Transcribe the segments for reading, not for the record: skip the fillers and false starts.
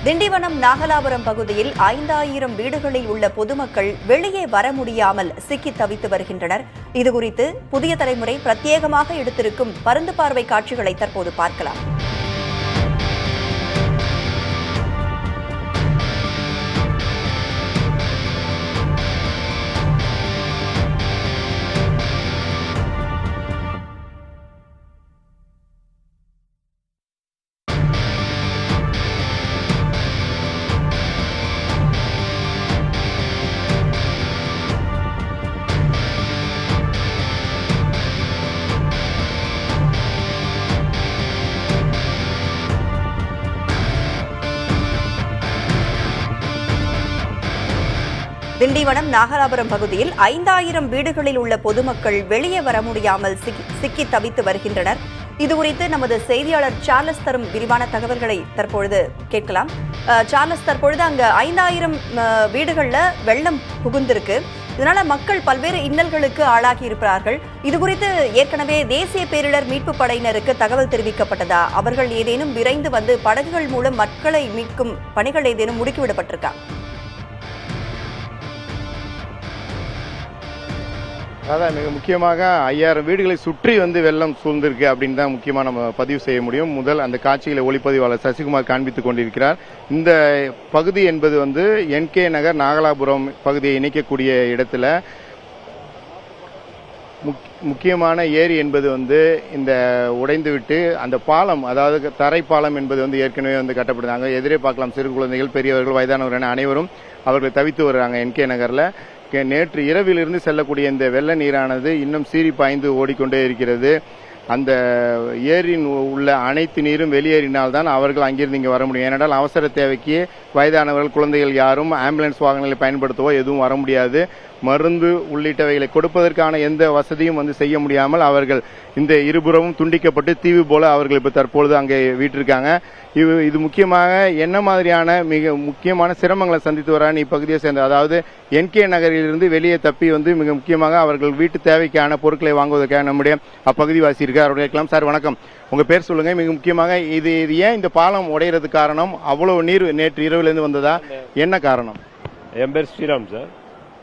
திண்டிவனம் நாகலாபுரம் பகுதியில் 5000 வீடுகளில் உள்ள பொதுமக்கள் வெளியே வர முடியாமல் சிக்கி தவித்து வருகின்றனர். இதுகுறித்து புதிய தலைமுறை பிரத்யேகமாக எடுத்திருக்கும் பருந்து பார்வை காட்சிகளை தற்போது பார்க்கலாம். திண்டிவனம் நாகலாபுரம் பகுதியில் 5000 வீடுகளில் உள்ள பொதுமக்கள் வெளியே வர முடியாமல் சிக்கி தவித்து வருகின்றனர். இதுகுறித்து நமது செய்தியாளர் சார்லஸ் தரும் விரிவான தகவல்களை தற்பொழுது கேட்கலாம். சார்லஸ், தற்பொழுது அங்க 5000 வீடுகள்ல வெள்ளம் புகுந்திருக்கு. இதனால மக்கள் பல்வேறு இன்னல்களுக்கு ஆளாகி இருக்கிறார்கள். இதுகுறித்து ஏற்கனவே தேசிய பேரிடர் மீட்பு படையினருக்கு தகவல் தெரிவிக்கப்பட்டதா? அவர்கள் ஏதேனும் விரைந்து வந்து படகுகள் மூலம் மக்களை மீட்கும் பணிகள் ஏதேனும் முடுக்கிவிடப்பட்டிருக்கா? அதான் மிக முக்கியமாக 5000 வீடுகளை சுற்றி வெள்ளம் சூழ்ந்திருக்கு அப்படின்னு தான் முக்கியமாக நம்ம பதிவு செய்ய முடியும். முதல் அந்த காட்சிகளை ஒளிப்பதிவாளர் சசிகுமார் காண்பித்துக் கொண்டிருக்கிறார். இந்த பகுதி என்பது NK நகர் நாகலாபுரம் பகுதியை இணைக்கக்கூடிய இடத்துல முக்கியமான ஏரி என்பது இந்த உடைந்துவிட்டு அந்த பாலம், அதாவது தரை பாலம் என்பது ஏற்கனவே கட்டப்படுறாங்க. எதிரே பார்க்கலாம் சிறு குழந்தைகள், பெரியவர்கள், வயதானவர்கள் என அனைவரும் அவர்கள் தவித்து வருகிறாங்க. NK நகர்ல நேற்று இரவிலிருந்து செல்லக்கூடிய இந்த வெள்ள நீரானது இன்னும் சீறி பாய்ந்து ஓடிக்கொண்டே இருக்கிறது. அந்த ஏரியின் உள்ள அனைத்து நீரும் வெளியேறினால்தான் அவர்கள் அங்கிருந்து இங்கே வர முடியும். ஏனென்றால் அவசர தேவைக்கு வயதானவர்கள், குழந்தைகள் யாரும் ஆம்புலன்ஸ் வாகனங்களை பயன்படுத்தவோ எதுவும் வர முடியாது. மருந்து உள்ளிட்டவைகளை கொடுப்பதற்கான எந்த வசதியும் செய்ய முடியாமல் அவர்கள் இந்த இருபுறமும் துண்டிக்கப்பட்டு தீவு போல அவர்கள் இப்ப தற்பொழுது அங்கே வீட்டிருக்காங்க. இது முக்கியமாக என்ன மாதிரியான மிக முக்கியமான சிரமங்களை சந்தித்து வரான்னு இப்பகுதியை சேர்ந்த, அதாவது NK நகரிலிருந்து வெளியே தப்பி மிக முக்கியமாக அவர்கள் வீட்டு தேவைக்கான பொருட்களை வாங்குவதற்காக நம்முடைய அப்பகுதிவாசி இருக்கார். அவர்கள் கேட்கலாம். சார் வணக்கம், உங்க பேர் சொல்லுங்க. மிக முக்கியமாக இது ஏன் இந்த பாலம் உடையிறது காரணம்? அவ்வளவு நீர் நேற்று இரவிலிருந்து வந்ததா? என்ன காரணம்? என் பேர் ஸ்ரீராம் சார்.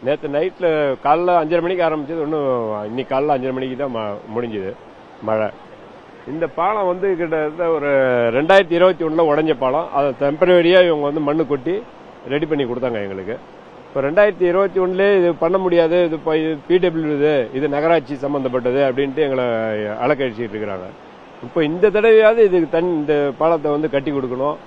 நேற்று நைட்டில் காலைல 5:30 மணிக்கு ஆரம்பிச்சது, இன்னும் இன்னைக்கு காலைல 5:30 மணிக்கு தான் முடிஞ்சுது மழை. இந்த பாலம் கிட்டத்தட்ட ஒரு 2021 உடைஞ்ச பாலம். அதை டெம்பரவரியாக இவங்க மண்ணு கொட்டி ரெடி பண்ணி கொடுத்தாங்க எங்களுக்கு. இப்போ 2021 இது பண்ண முடியாது, இது PW இது நகராட்சி சம்பந்தப்பட்டது அப்படின்ட்டு எங்களை அலக்கழிச்சிட்டு இருக்கிறாங்க. இப்போ இந்த தடவையாவது இதுக்கு இந்த பாலத்தை கட்டி கொடுக்கணும்.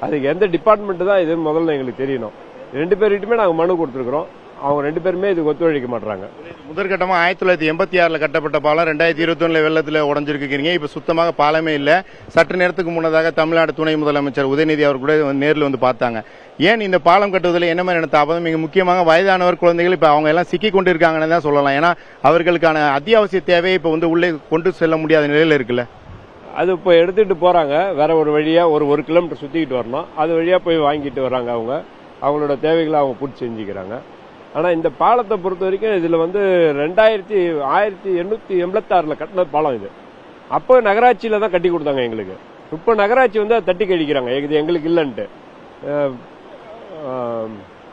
அதுக்கு எந்த டிபார்ட்மெண்ட் தான் இது முதல்ல எங்களுக்கு தெரியணும். 2 பேர்கிட்டயுமே நாங்கள் மனு கொடுத்துருக்குறோம். அவங்க 2 பேருமே இதுக்கு ஒத்துழைக்க மாட்டாங்க. முதற்கட்டமாக 1986 கட்டப்பட்ட பாலம் 2021 வெள்ளத்தில் உடஞ்சிருக்கீங்க. இப்ப சுத்தமாக பாலமே இல்ல. சற்று நேரத்துக்கு முன்னதாக தமிழ்நாடு துணை முதலமைச்சர் உதயநிதி அவர் கூட நேரில் பார்த்தாங்க. ஏன் இந்த பாலம் கட்டுவதில் என்ன மாதிரியான தாமதம்? மிக முக்கியமாக வயதானவர், குழந்தைகள் இப்ப அவங்க எல்லாம் சிக்கி கொண்டு இருக்காங்கன்னு தான் சொல்லலாம். ஏன்னா அவர்களுக்கான அத்தியாவசிய தேவையை இப்ப உள்ளே கொண்டு செல்ல முடியாத நிலையில இருக்குல்ல. அது இப்போ எடுத்துட்டு போறாங்க. வேற ஒரு வழியா ஒரு கிலோமீட்டர் சுத்திக்கிட்டு வரணும். அது வழியா போய் வாங்கிட்டு வர்றாங்க. அவங்களோட தேவைகளை அவங்க பூர்த்தி செஞ்சுக்கிறாங்க. ஆனா இந்த பாலத்தை பொறுத்த வரைக்கும் இதுல 1886 கட்டின பாலம் இது. அப்போ நகராட்சியில தான் கட்டி கொடுத்தாங்க எங்களுக்கு. இப்போ நகராட்சி அதை தட்டி கழிக்கிறாங்க, இது எங்களுக்கு இல்லைன்ட்டு.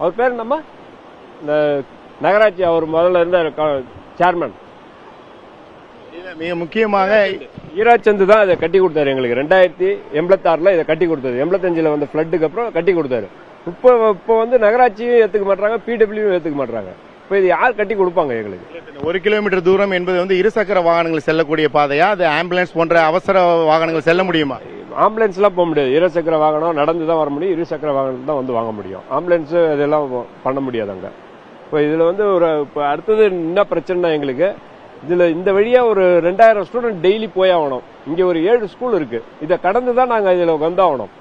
அவர் பேர் நம்ம இந்த நகராட்சி அவர் முதல்ல இருந்த சேர்மன் மிக முக்கியமாக ஈராச்சந்து தான் இதை கட்டி கொடுத்தாரு எங்களுக்கு. 2086 இதை கட்டி கொடுத்தாரு. 85 வந்த பிளட்டுக்கு அப்புறம் கட்டி கொடுத்தாரு. இப்போ நகராட்சியும் ஏத்துக்க மாட்டாங்க, PW ஏத்துக்க மாட்டாங்க. இப்போ இது யார் கட்டி கொடுப்பாங்க எங்களுக்கு? 1 கிலோமீட்டர் தூரம் என்பது இருசக்கர வாகனங்கள் செல்லக்கூடிய பாதையா? அது ஆம்புலன்ஸ் போன்ற அவசர வாகனங்கள் செல்ல முடியுமா? ஆம்புலன்ஸ் எல்லாம் போக முடியாது. இருசக்கர வாகனம் நடந்து தான் வர முடியும். இருசக்கர வாகனம் தான் வாங்க முடியும். ஆம்புலன்ஸ் இதெல்லாம் பண்ண முடியாது அங்க. இப்போ இதுல இப்போ அடுத்தது என்ன பிரச்சனை எங்களுக்கு? இதுல இந்த வழியா ஒரு 2000 ஸ்டூடெண்ட் டெய்லி போயாகணும். இங்க ஒரு 7 ஸ்கூல் இருக்கு. இதை கடந்து தான் நாங்க இதுல வந்தாகணும்.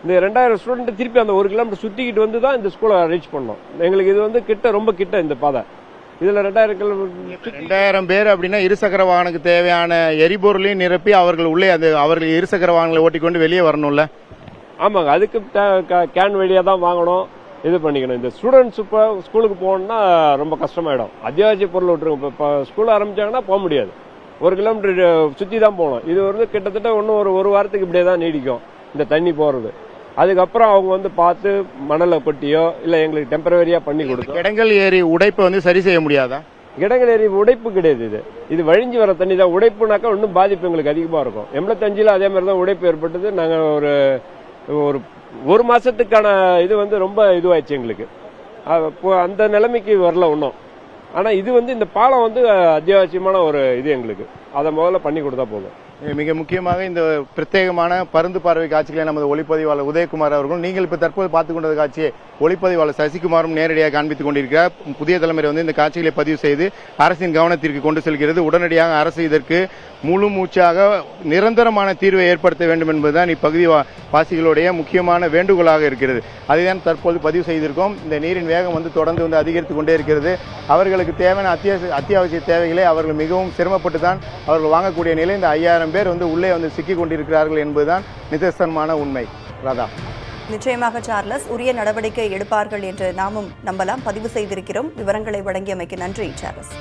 இந்த 2000 ஸ்டூடெண்ட் திருப்பி அந்த 1 கிலோமீட்டர் சுத்திக்கிட்டு தான் இந்த ஸ்கூலை ரீச் பண்ணோம். எங்களுக்கு இது கிட்ட, ரொம்ப கிட்ட இந்த பாதை. இதுல 2000 பேர் அப்படின்னா இருசக்கர வாகனத்துக்கு தேவையான எரிபொருளையும் நிரப்பி அவர்கள் உள்ளே அவர்கள் இருசக்கர வாகனங்களை ஓட்டிக்கொண்டு வெளியே வரணும்ல. ஆமாங்க, அதுக்கு கேன் வழியா தான் வாங்கணும், இது பண்ணிக்கணும். இந்த ஸ்டூடெண்ட்ஸ் இப்போ ஸ்கூலுக்கு போகணும்னா ரொம்ப கஷ்டமாயிடும். அத்தியாவசிய பொருள் விட்டுருங்க. இப்போ ஸ்கூல் ஆரம்பிச்சாங்கன்னா போக முடியாது. 1 கிலோமீட்டர் சுத்தி தான் போகணும். இது கிட்டத்தட்ட இன்னும் ஒரு வாரத்துக்கு இப்படியே தான் நீடிக்கும் இந்த தண்ணி போறது. அதுக்கப்புறம் அவங்க வந்து பார்த்து மணலை கொட்டியோ இல்லை எங்களுக்கு டெம்பரவரியாக பண்ணி கொடுத்தோம். கிடங்கல் ஏரி உடைப்பை வந்து சரி செய்ய முடியாதா? கிடங்கல் ஏரி உடைப்பு கிடையாது, இது வழிஞ்சு வர தண்ணி தான். உடைப்புனாக்கா இன்னும் பாதிப்பு எங்களுக்கு அதிகமாக இருக்கும். 85 அதே மாதிரி தான் உடைப்பு ஏற்பட்டது. நாங்கள் ஒரு மாசத்துக்கான இது வந்து ரொம்ப இதுவாயிடுச்சு எங்களுக்கு. அந்த நிலைமைக்கு வரல இன்னும். ஆனால் இது வந்து இந்த பாலம் வந்து அத்தியாவசியமான ஒரு இது எங்களுக்கு. அதை முதல்ல பண்ணி கொடுத்தா போதும். மிக முக்கியமாக இந்த பிரத்யேகமான பருந்து பார்வை காட்சிகளை நமது ஒளிப்பதிவாளர் உதயகுமார் அவர்களும், நீங்கள் இப்ப தற்போது பார்த்துக் கொண்டது காட்சியை ஒளிப்பதிவாளர் சசிகுமாரும் நேரடியாக காண்பித்துக் கொண்டிருக்கிறார். புதிய தலைமுறை வந்து இந்த காட்சிகளை பதிவு செய்து அரசின் கவனத்திற்கு கொண்டு செல்கிறது. உடனடியாக அரசு இதற்கு முழு மூச்சாக நிரந்தரமான தீர்வை ஏற்படுத்த வேண்டும் என்பதுதான் இப்பகுதி வாசிகளுடைய முக்கியமான வேண்டுகோளாக இருக்கிறது. அதைதான் தற்போது பதிவு செய்திருக்கோம். இந்த நீரின் வேகம் வந்து தொடர்ந்து வந்து அதிகரித்துக் கொண்டே இருக்கிறது. அவர்களுக்கு தேவையான அத்தியாவசிய தேவைகளை அவர்கள் மிகவும் சிரமப்பட்டு தான் அவர்கள் வாங்கக்கூடிய நிலை. இந்த 5000 பேர் வந்து உள்ளே வந்து சிக்கிக் கொண்டிருக்கிறார்கள் என்பதுதான் நிதர்சனமான உண்மை. ராதா, நிச்சயமாக சார்லஸ், உரிய நடவடிக்கை எடுப்பார்கள் என்று நாமும் நம்பலாம். பதிவு செய்திருக்கிறோம். விவரங்களை வழங்கியமைக்கு நன்றி சார்லஸ்.